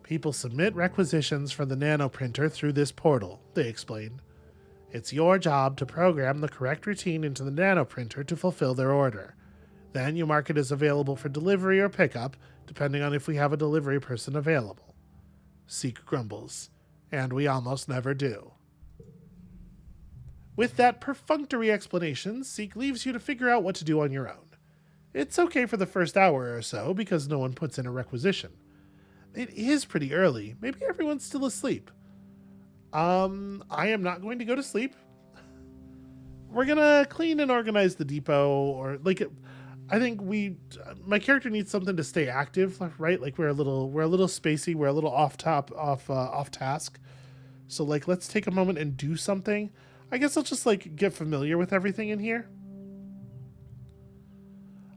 People submit requisitions for the nanoprinter through this portal, they explain. It's your job to program the correct routine into the nanoprinter to fulfill their order. Then you mark it as available for delivery or pickup, depending on if we have a delivery person available. Seek grumbles, and we almost never do. With that perfunctory explanation, Seek leaves you to figure out what to do on your own. It's okay for the first hour or so, because no one puts in a requisition. It is pretty early. Maybe everyone's still asleep. I am not going to go to sleep. We're gonna clean and organize the depot, or like, I think my character needs something to stay active, right? Like we're a little spacey, we're a little off task. So like, let's take a moment and do something. I guess I'll just like get familiar with everything in here.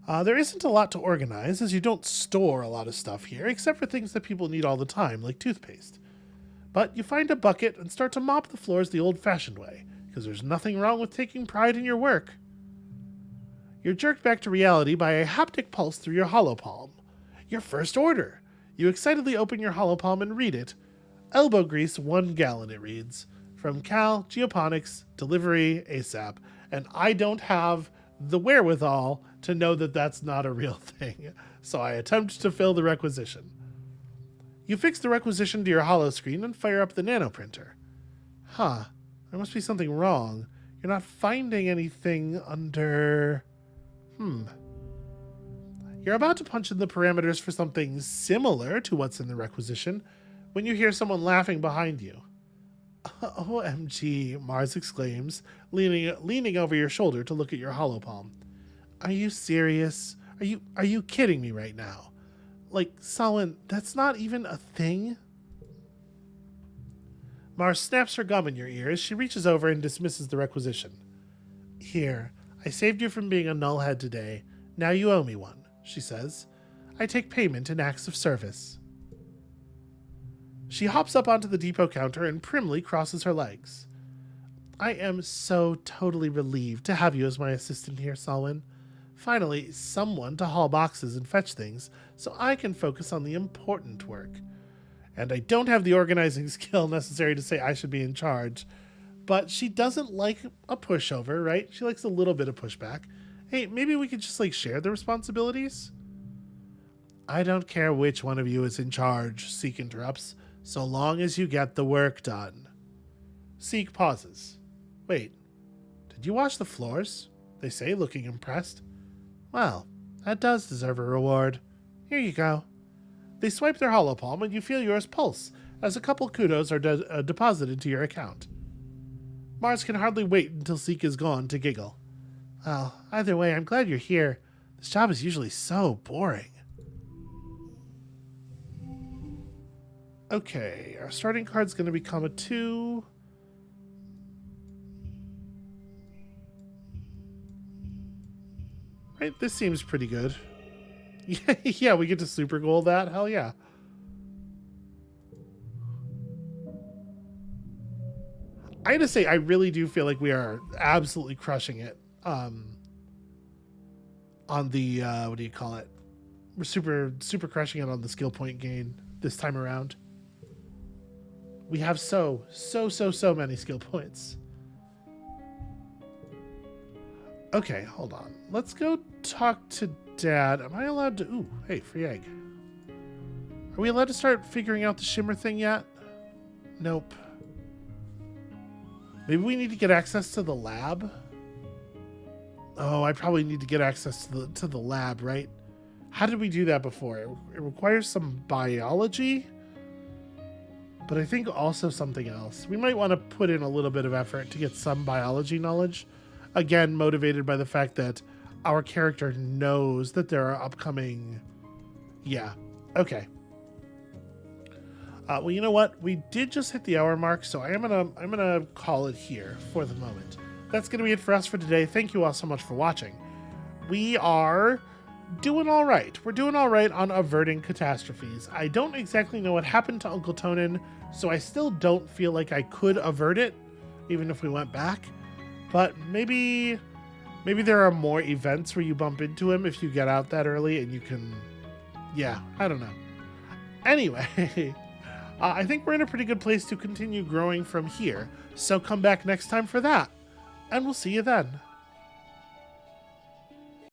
There isn't a lot to organize, as you don't store a lot of stuff here, except for things that people need all the time, like toothpaste. But you find a bucket and start to mop the floors the old-fashioned way, because there's nothing wrong with taking pride in your work. You're jerked back to reality by a haptic pulse through your holopalm. Your first order! You excitedly open your holopalm and read it. Elbow grease 1 gallon, it reads. From Cal, Geoponics, delivery, ASAP. And I don't have the wherewithal to know that that's not a real thing, so I attempt to fill the requisition. You fix the requisition to your holo screen and fire up the nanoprinter. Huh, there must be something wrong. You're not finding anything under... You're about to punch in the parameters for something similar to what's in the requisition when you hear someone laughing behind you. OMG, Mars exclaims, leaning over your shoulder to look at your holopalm. Are you serious? Are you kidding me right now? Like, Solon, that's not even a thing? Mars snaps her gum in your ear as she reaches over and dismisses the requisition. Here, I saved you from being a nullhead today. Now you owe me one, she says. I take payment in acts of service. She hops up onto the depot counter and primly crosses her legs. I am so totally relieved to have you as my assistant here, Solon. Finally, someone to haul boxes and fetch things, so I can focus on the important work. And I don't have the organizing skill necessary to say I should be in charge. But she doesn't like a pushover, right? She likes a little bit of pushback. Hey, maybe we could just like share the responsibilities? I don't care which one of you is in charge, Seek interrupts, so long as you get the work done. Seek pauses. Wait, did you wash the floors? They say, looking impressed. Well, that does deserve a reward. Here you go. They swipe their holopalm and you feel yours pulse as a couple kudos are deposited to your account. Mars can hardly wait until Seek is gone to giggle. Well, either way, I'm glad you're here. This job is usually so boring. Okay, our starting card's going to become a 2. Right, this seems pretty good. Yeah, we get to super goal that? Hell yeah. I gotta say, I really do feel like we are absolutely crushing it on the, what do you call it? We're super crushing it on the skill point gain this time around. We have so many skill points. Okay, hold on. Let's go talk to Dad. Am I allowed to... Ooh, hey, free egg. Are we allowed to start figuring out the shimmer thing yet? Nope. Maybe we need to get access to the lab? Oh, I probably need to get access to the lab, right? How did we do that before? It requires some biology, but I think also something else. We might want to put in a little bit of effort to get some biology knowledge. Again, motivated by the fact that our character knows that there are upcoming... Yeah, okay. Well, you know what? We did just hit the hour mark, so I'm gonna call it here for the moment. That's gonna be it for us for today. Thank you all so much for watching. We are doing all right. We're doing all right on averting catastrophes. I don't exactly know what happened to Uncle Tonan, so I still don't feel like I could avert it, even if we went back. But maybe there are more events where you bump into him if you get out that early and you can... Yeah, I don't know. Anyway... I think we're in a pretty good place to continue growing from here, so come back next time for that, and we'll see you then.